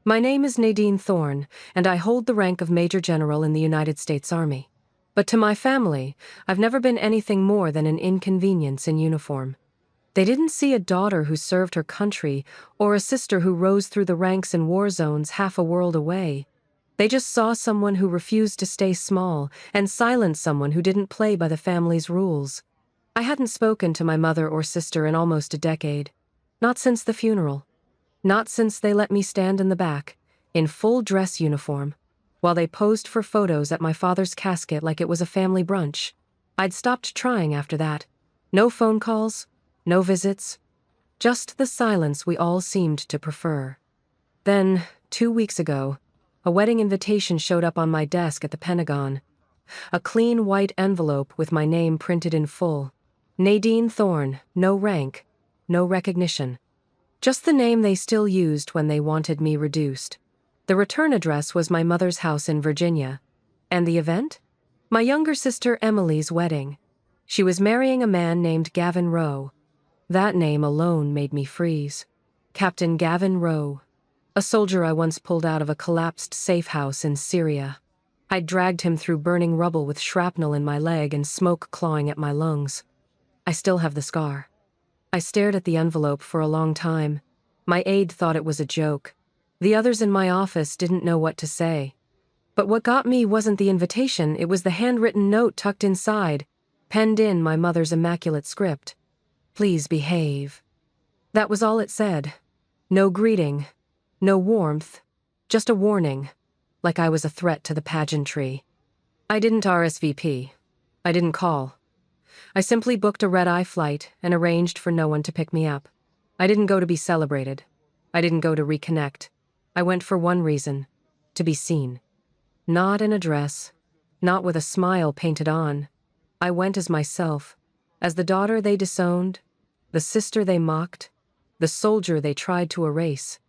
My name is Nadine Thorne, and I hold the rank of Major General in the United States Army. But to my family, I've never been anything more than an inconvenience in uniform. They didn't see a daughter who served her country or a sister who rose through the ranks in war zones half a world away. They just saw someone who refused to stay small and silenced someone who didn't play by the family's rules. I hadn't spoken to my mother or sister in almost a decade. Not since the funeral. Not since they let me stand in the back, in full dress uniform, while they posed for photos at my father's casket like it was a family brunch. I'd stopped trying after that. No phone calls, no visits, just the silence we all seemed to prefer. Then, 2 weeks ago, a wedding invitation showed up on my desk at the Pentagon. A clean white envelope with my name printed in full. Nadine Thorne, no rank, no recognition. Just the name they still used when they wanted me reduced. The return address was my mother's house in Virginia. And the event? My younger sister Emily's wedding. She was marrying a man named Gavin Rowe. That name alone made me freeze. Captain Gavin Rowe. A soldier I once pulled out of a collapsed safe house in Syria. I dragged him through burning rubble with shrapnel in my leg and smoke clawing at my lungs. I still have the scar. I stared at the envelope for a long time. My aide thought it was a joke. The others in my office didn't know what to say. But what got me wasn't the invitation, it was the handwritten note tucked inside, penned in my mother's immaculate script. Please behave. That was all it said. No greeting, no warmth, just a warning, like I was a threat to the pageantry. I didn't RSVP. I didn't call. I simply booked a red-eye flight and arranged for no one to pick me up. I didn't go to be celebrated. I didn't go to reconnect. I went for one reason, to be seen. Not in a dress, not with a smile painted on. I went as myself, as the daughter they disowned, the sister they mocked, the soldier they tried to erase.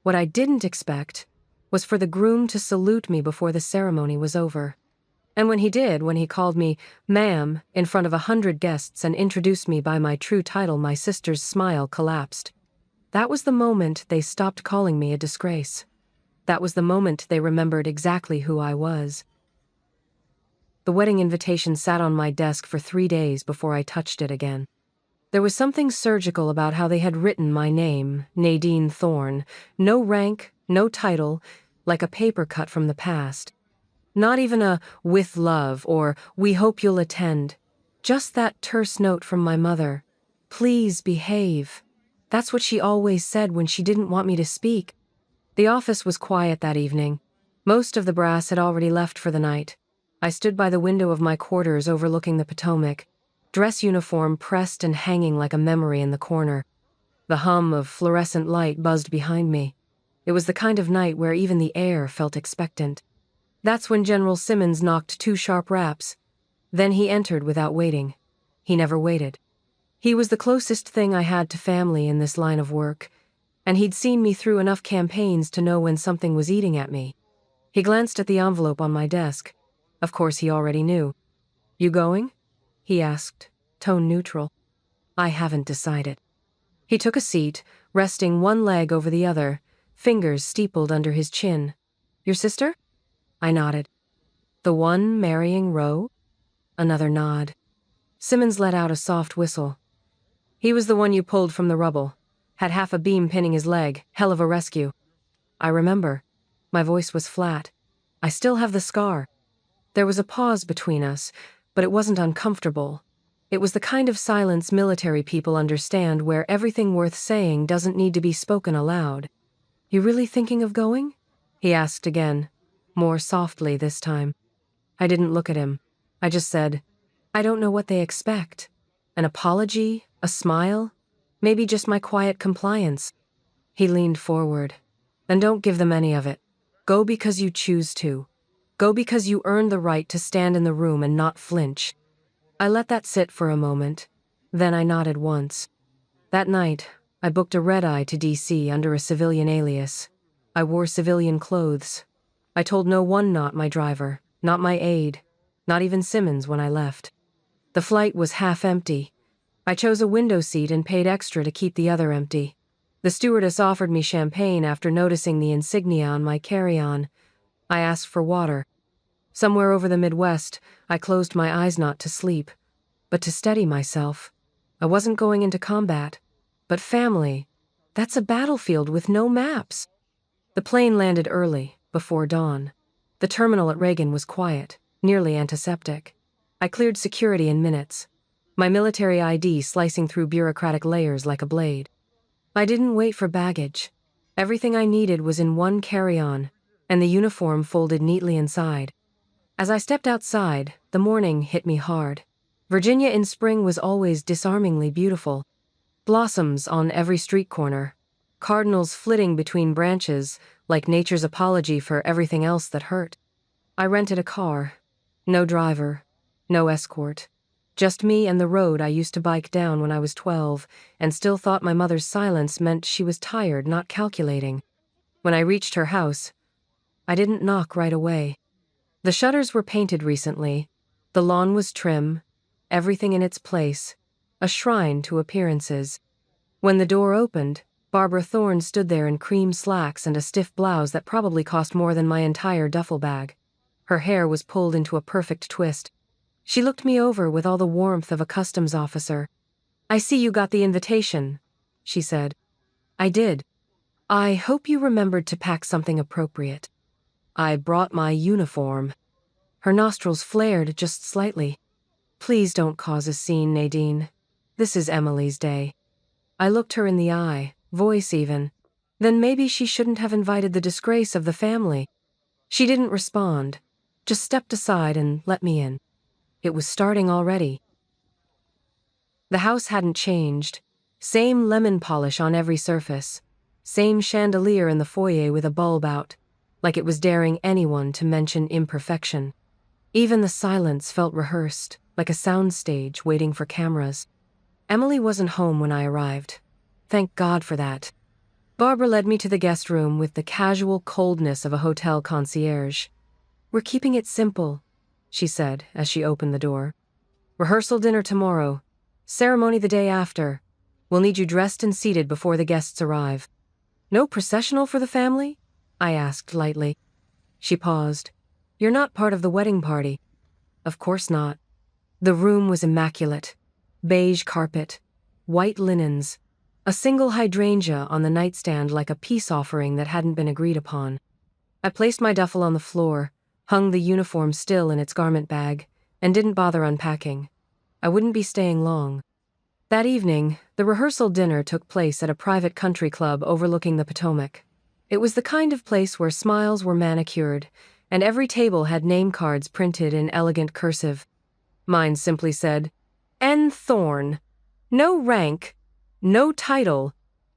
What I didn't expect was for the groom to salute me before the ceremony was over. And when he did, when he called me ma'am in front of 100 guests and introduced me by my true title, my sister's smile collapsed. That was the moment they stopped calling me a disgrace. That was the moment they remembered exactly who I was. The wedding invitation sat on my desk for 3 days before I touched it again. There was something surgical about how they had written my name, Nadine Thorne. No rank, no title, like a paper cut from the past. Not even a "with love" or "we hope you'll attend." Just that terse note from my mother. Please behave. That's what she always said when she didn't want me to speak. The office was quiet that evening. Most of the brass had already left for the night. I stood by the window of my quarters overlooking the Potomac, dress uniform pressed and hanging like a memory in the corner. The hum of fluorescent light buzzed behind me. It was the kind of night where even the air felt expectant. That's when General Simmons knocked 2 sharp raps. Then he entered without waiting. He never waited. He was the closest thing I had to family in this line of work, and he'd seen me through enough campaigns to know when something was eating at me. He glanced at the envelope on my desk. Of course, he already knew. "You going?" he asked, tone neutral. "I haven't decided." He took a seat, resting one leg over the other, fingers steepled under his chin. "Your sister?" I nodded. "The one marrying Rowe?" Another nod. Simmons let out a soft whistle. "He was the one you pulled from the rubble. Had half a beam pinning his leg. Hell of a rescue." "I remember." My voice was flat. "I still have the scar." There was a pause between us, but it wasn't uncomfortable. It was the kind of silence military people understand, where everything worth saying doesn't need to be spoken aloud. "You really thinking of going?" he asked again, more softly this time. I didn't look at him. I just said, "I don't know what they expect. An apology? A smile? Maybe just my quiet compliance." He leaned forward. "Then don't give them any of it. Go because you choose to. Go because you earned the right to stand in the room and not flinch." I let that sit for a moment. Then I nodded once. That night, I booked a red-eye to D.C. under a civilian alias. I wore civilian clothes. I told no one, not my driver, not my aide, not even Simmons when I left. The flight was half empty. I chose a window seat and paid extra to keep the other empty. The stewardess offered me champagne after noticing the insignia on my carry-on. I asked for water. Somewhere over the Midwest, I closed my eyes not to sleep, but to steady myself. I wasn't going into combat. But family, that's a battlefield with no maps. The plane landed early, before dawn. The terminal at Reagan was quiet, nearly antiseptic. I cleared security in minutes, my military ID slicing through bureaucratic layers like a blade. I didn't wait for baggage. Everything I needed was in one carry-on, and the uniform folded neatly inside. As I stepped outside, the morning hit me hard. Virginia in spring was always disarmingly beautiful. Blossoms on every street corner, cardinals flitting between branches like nature's apology for everything else that hurt. I rented a car. No driver, no escort. Just me and the road I used to bike down when I was 12, and still thought my mother's silence meant she was tired, not calculating. When I reached her house, I didn't knock right away. The shutters were painted recently. The lawn was trim, everything in its place, a shrine to appearances. When the door opened, Barbara Thorne stood there in cream slacks and a stiff blouse that probably cost more than my entire duffel bag. Her hair was pulled into a perfect twist. She looked me over with all the warmth of a customs officer. "I see you got the invitation," she said. "I did. I hope you remembered to pack something appropriate." "I brought my uniform." Her nostrils flared just slightly. "Please don't cause a scene, Nadine. This is Emily's day." I looked her in the eye, voice even. Then maybe she shouldn't have invited the disgrace of the family. She didn't respond, just stepped aside and let me in. It was starting already. The house hadn't changed. Same lemon polish on every surface. Same chandelier in the foyer with a bulb out, like it was daring anyone to mention imperfection. Even the silence felt rehearsed, like a soundstage waiting for cameras. Emily wasn't home when I arrived. Thank God for that. Barbara led me to the guest room with the casual coldness of a hotel concierge. "We're keeping it simple," she said as she opened the door. "Rehearsal dinner tomorrow. Ceremony the day after. We'll need you dressed and seated before the guests arrive." "No processional for the family?" I asked lightly. She paused. "You're not part of the wedding party." "Of course not." The room was immaculate. Beige carpet, white linens, a single hydrangea on the nightstand like a peace offering that hadn't been agreed upon. I placed my duffel on the floor, hung the uniform still in its garment bag, and didn't bother unpacking. I wouldn't be staying long. That evening, the rehearsal dinner took place at a private country club overlooking the Potomac. It was the kind of place where smiles were manicured, and every table had name cards printed in elegant cursive. Mine simply said, N. Thorne. No rank, no title,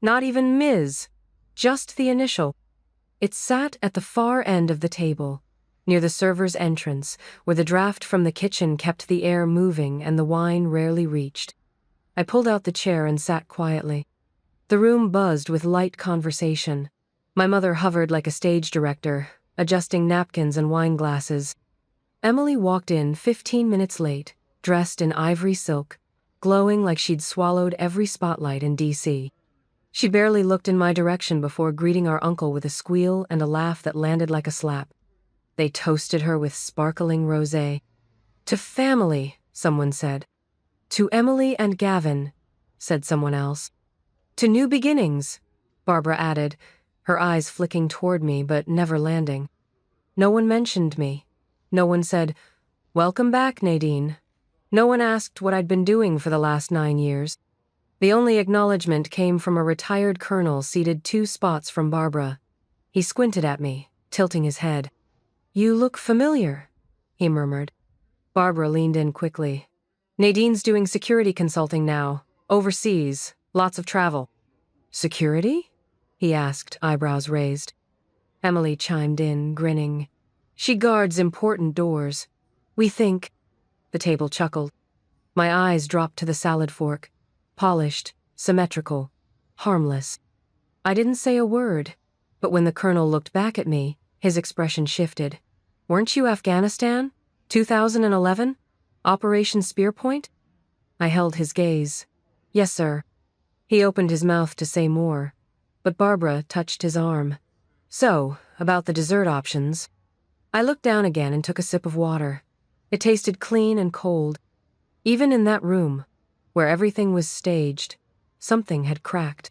not even Ms., just the initial. It sat at the far end of the table, near the server's entrance, where the draft from the kitchen kept the air moving and the wine rarely reached. I pulled out the chair and sat quietly. The room buzzed with light conversation. My mother hovered like a stage director, adjusting napkins and wine glasses. Emily walked in 15 minutes late, dressed in ivory silk, glowing like she'd swallowed every spotlight in D.C. She barely looked in my direction before greeting our uncle with a squeal and a laugh that landed like a slap. They toasted her with sparkling rosé. "To family," someone said. "To Emily and Gavin," said someone else. "To new beginnings," Barbara added, her eyes flicking toward me but never landing. No one mentioned me. No one said, "Welcome back, Nadine." No one asked what I'd been doing for the last 9 years. The only acknowledgement came from a retired colonel seated 2 spots from Barbara. He squinted at me, tilting his head. "You look familiar," he murmured. Barbara leaned in quickly. "Nadine's doing security consulting now, overseas, lots of travel." "Security?" he asked, eyebrows raised. Emily chimed in, grinning. "She guards important doors. We think—" The table chuckled. My eyes dropped to the salad fork. Polished, symmetrical, harmless. I didn't say a word, but when the colonel looked back at me, his expression shifted. "Weren't you Afghanistan? 2011? Operation Spearpoint?" I held his gaze. "Yes, sir." He opened his mouth to say more, but Barbara touched his arm. "So, about the dessert options." I looked down again and took a sip of water. It tasted clean and cold. Even in that room, where everything was staged, something had cracked.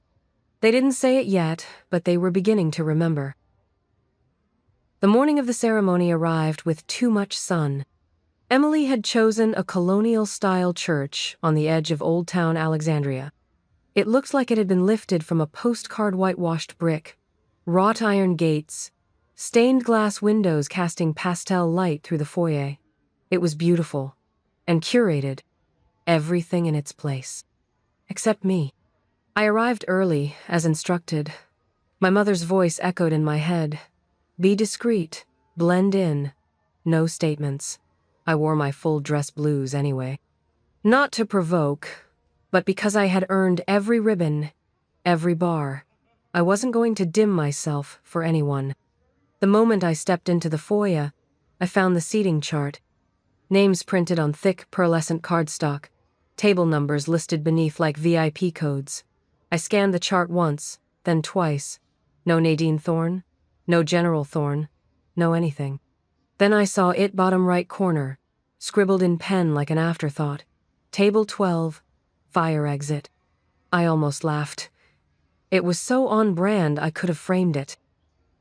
They didn't say it yet, but they were beginning to remember. The morning of the ceremony arrived with too much sun. Emily had chosen a colonial-style church on the edge of Old Town Alexandria. It looked like it had been lifted from a postcard whitewashed brick. Wrought iron gates, stained glass windows casting pastel light through the foyer. It was beautiful and curated, everything in its place. Except me. I arrived early, as instructed. My mother's voice echoed in my head. Be discreet, blend in, no statements. I wore my full dress blues anyway. Not to provoke, but because I had earned every ribbon, every bar. I wasn't going to dim myself for anyone. The moment I stepped into the foyer, I found the seating chart. Names printed on thick, pearlescent cardstock. Table numbers listed beneath like VIP codes. I scanned the chart once, then twice. No Nadine Thorne, no General Thorne, no anything. Then I saw it bottom right corner, scribbled in pen like an afterthought. Table 12, fire exit. I almost laughed. It was so on brand I could have framed it.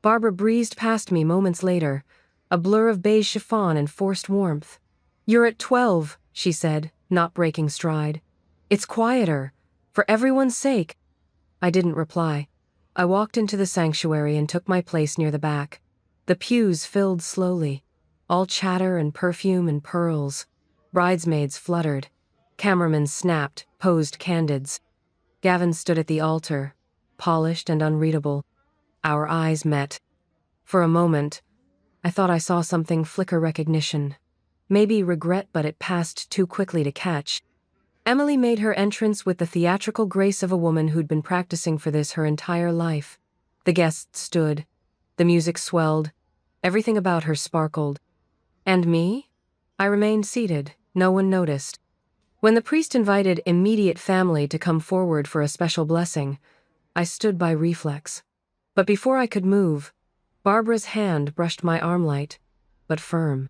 Barbara breezed past me moments later, a blur of beige chiffon and forced warmth. You're at 12, she said, not breaking stride. It's quieter, for everyone's sake. I didn't reply. I walked into the sanctuary and took my place near the back. The pews filled slowly, all chatter and perfume and pearls. Bridesmaids fluttered. Cameramen snapped, posed candids. Gavin stood at the altar, polished and unreadable. Our eyes met. For a moment, I thought I saw something flicker recognition. Maybe regret, but it passed too quickly to catch. Emily made her entrance with the theatrical grace of a woman who'd been practicing for this her entire life. The guests stood. The music swelled. Everything about her sparkled. And me? I remained seated. No one noticed. When the priest invited immediate family to come forward for a special blessing, I stood by reflex. But before I could move, Barbara's hand brushed my arm light, but firm.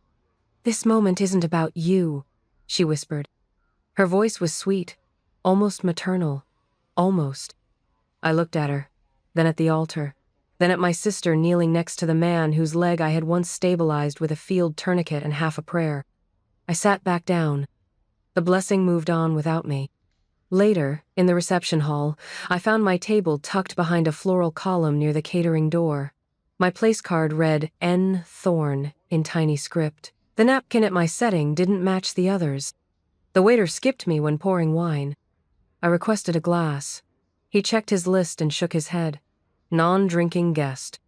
This moment isn't about you, she whispered. Her voice was sweet, almost maternal. Almost. I looked at her, then at the altar, then at my sister kneeling next to the man whose leg I had once stabilized with a field tourniquet and half a prayer. I sat back down. The blessing moved on without me. Later, in the reception hall, I found my table tucked behind a floral column near the catering door. My place card read N. Thorne in tiny script. The napkin at my setting didn't match the others. The waiter skipped me when pouring wine. I requested a glass. He checked his list and shook his head. Non-drinking guest.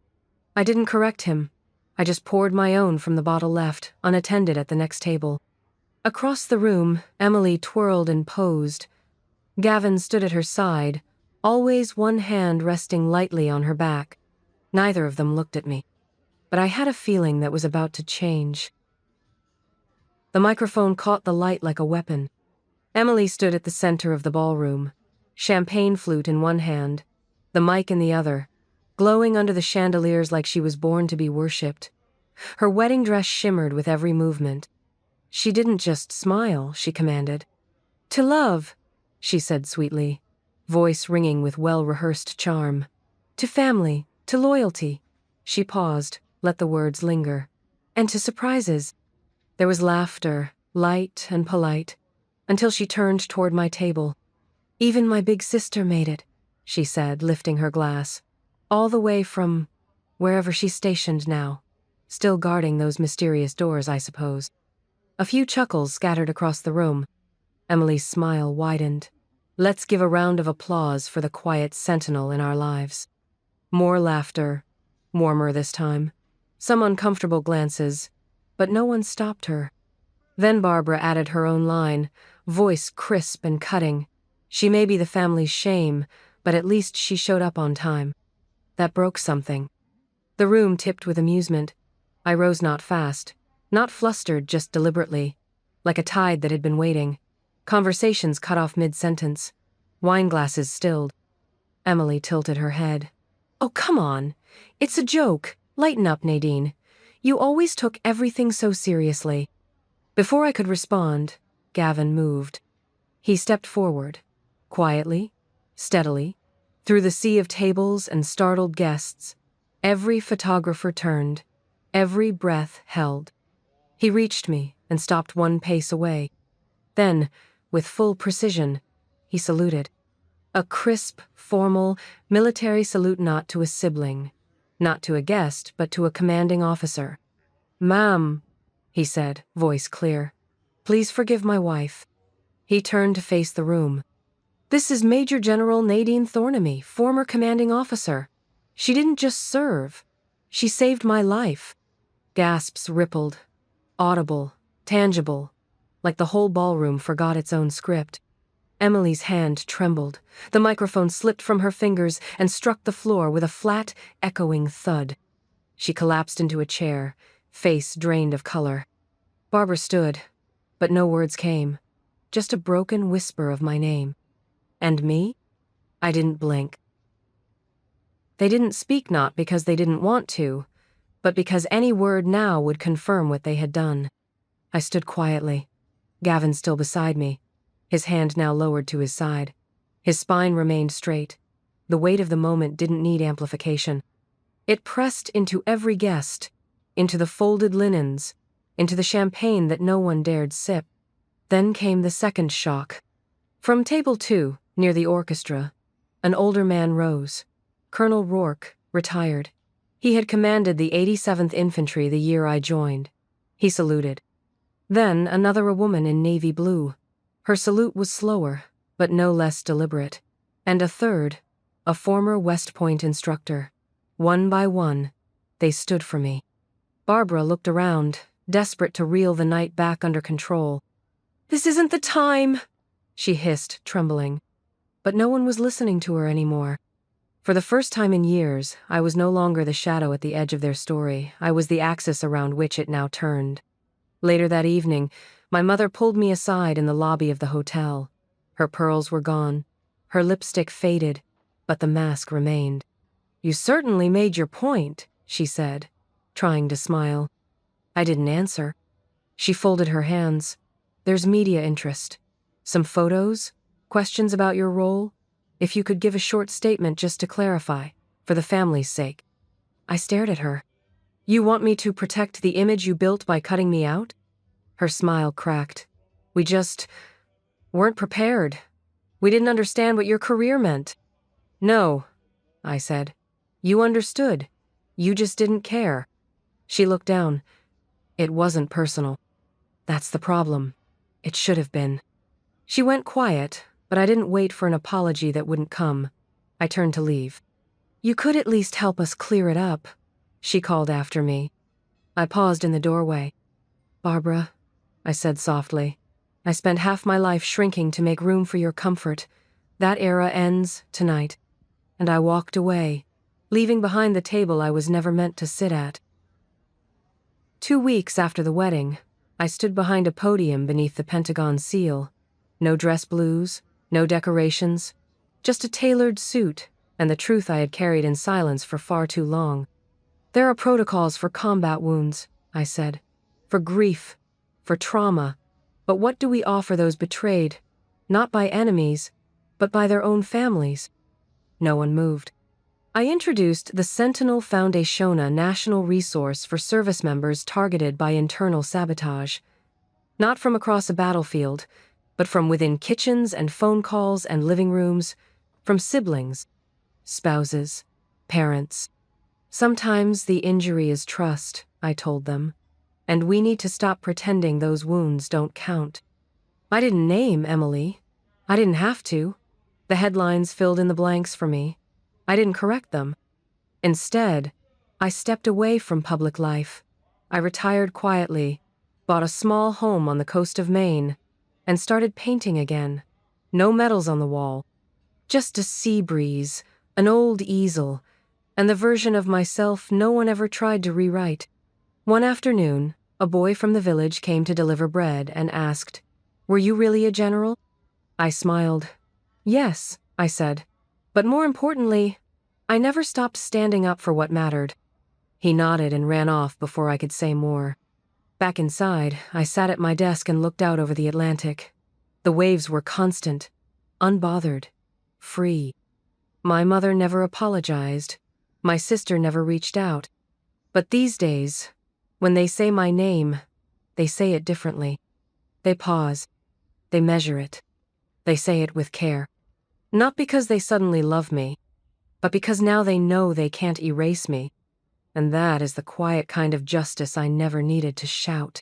I didn't correct him. I just poured my own from the bottle left, unattended at the next table. Across the room, Emily twirled and posed. Gavin stood at her side, always one hand resting lightly on her back. Neither of them looked at me. But I had a feeling that was about to change. The microphone caught the light like a weapon. Emily stood at the center of the ballroom, champagne flute in one hand, the mic in the other, glowing under the chandeliers like she was born to be worshipped. Her wedding dress shimmered with every movement. She didn't just smile, she commanded. To love, she said sweetly, voice ringing with well-rehearsed charm. To family, to loyalty. She paused, let the words linger. And to surprises. There was laughter, light and polite, until she turned toward my table. Even my big sister made it, she said, lifting her glass. All the way from wherever she's stationed now. Still guarding those mysterious doors, I suppose. A few chuckles scattered across the room. Emily's smile widened. Let's give a round of applause for the quiet sentinel in our lives. More laughter, warmer this time. Some uncomfortable glances, but no one stopped her. Then Barbara added her own line, voice crisp and cutting. She may be the family's shame, but at least she showed up on time. That broke something. The room tipped with amusement. I rose not fast, not flustered, just deliberately, like a tide that had been waiting. Conversations cut off mid-sentence. Wine glasses stilled. Emily tilted her head. Oh, come on. It's a joke. Lighten up, Nadine. You always took everything so seriously. Before I could respond, Gavin moved. He stepped forward, quietly, steadily, through the sea of tables and startled guests. Every photographer turned, every breath held. He reached me and stopped 1 pace away. Then, with full precision, he saluted. A crisp, formal, military salute, not to a sibling, not to a guest, but to a commanding officer. "Ma'am," he said, voice clear, "please forgive my wife." He turned to face the room. "This is Major General Nadine Thornamy, former commanding officer. She didn't just serve. She saved my life." Gasps rippled, audible, tangible, like the whole ballroom forgot its own script. Emily's hand trembled. The microphone slipped from her fingers and struck the floor with a flat, echoing thud. She collapsed into a chair, face drained of color. Barbara stood, but no words came, just a broken whisper of my name. And me? I didn't blink. They didn't speak, not because they didn't want to, but because any word now would confirm what they had done. I stood quietly, Gavin still beside me, his hand now lowered to his side. His spine remained straight. The weight of the moment didn't need amplification. It pressed into every guest, into the folded linens, into the champagne that no one dared sip. Then came the second shock. From table 2, near the orchestra, an older man rose. Colonel Rourke, retired. He had commanded the 87th Infantry the year I joined. He saluted. Then a woman in navy blue. Her salute was slower, but no less deliberate. And a third, a former West Point instructor. One by one, they stood for me. Barbara looked around, desperate to reel the night back under control. "This isn't the time," she hissed, trembling. But no one was listening to her anymore. For the first time in years, I was no longer the shadow at the edge of their story. I was the axis around which it now turned. Later that evening, my mother pulled me aside in the lobby of the hotel. Her pearls were gone. Her lipstick faded, but the mask remained. "You certainly made your point," she said, trying to smile. I didn't answer. She folded her hands. "There's media interest. Some photos? Questions about your role? If you could give a short statement just to clarify, for the family's sake." I stared at her. "You want me to protect the image you built by cutting me out?" Her smile cracked. "We just weren't prepared. We didn't understand what your career meant." "No," I said. "You understood. You just didn't care." She looked down. "It wasn't personal. That's the problem. It should have been." She went quiet, but I didn't wait for an apology that wouldn't come. I turned to leave. "You could at least help us clear it up," she called after me. I paused in the doorway. "Barbara," I said softly, "I spent half my life shrinking to make room for your comfort. That era ends tonight." And I walked away, leaving behind the table I was never meant to sit at. 2 weeks after the wedding, I stood behind a podium beneath the Pentagon seal. No dress blues, no decorations, just a tailored suit and the truth I had carried in silence for far too long. "There are protocols for combat wounds," I said, "for grief, for trauma. But what do we offer those betrayed, not by enemies, but by their own families?" No one moved. I introduced the Sentinel Foundationa National Resource for service members targeted by internal sabotage. Not from across a battlefield, but from within kitchens and phone calls and living rooms, from siblings, spouses, parents. "Sometimes the injury is trust," I told them, "and we need to stop pretending those wounds don't count." I didn't name Emily. I didn't have to. The headlines filled in the blanks for me. I didn't correct them. Instead, I stepped away from public life. I retired quietly, bought a small home on the coast of Maine, and started painting again. No medals on the wall. Just a sea breeze, an old easel, and the version of myself no one ever tried to rewrite. One afternoon, a boy from the village came to deliver bread and asked, "Were you really a general?" I smiled. "Yes," I said. "But more importantly, I never stopped standing up for what mattered. He nodded and ran off before I could say more. Back inside, I sat at my desk and looked out over the Atlantic. The waves were constant, unbothered, free. My mother never apologized. My sister never reached out. But these days, when they say my name, they say it differently. They pause. They measure it. They say it with care. Not because they suddenly love me, but because now they know they can't erase me. And that is the quiet kind of justice I never needed to shout.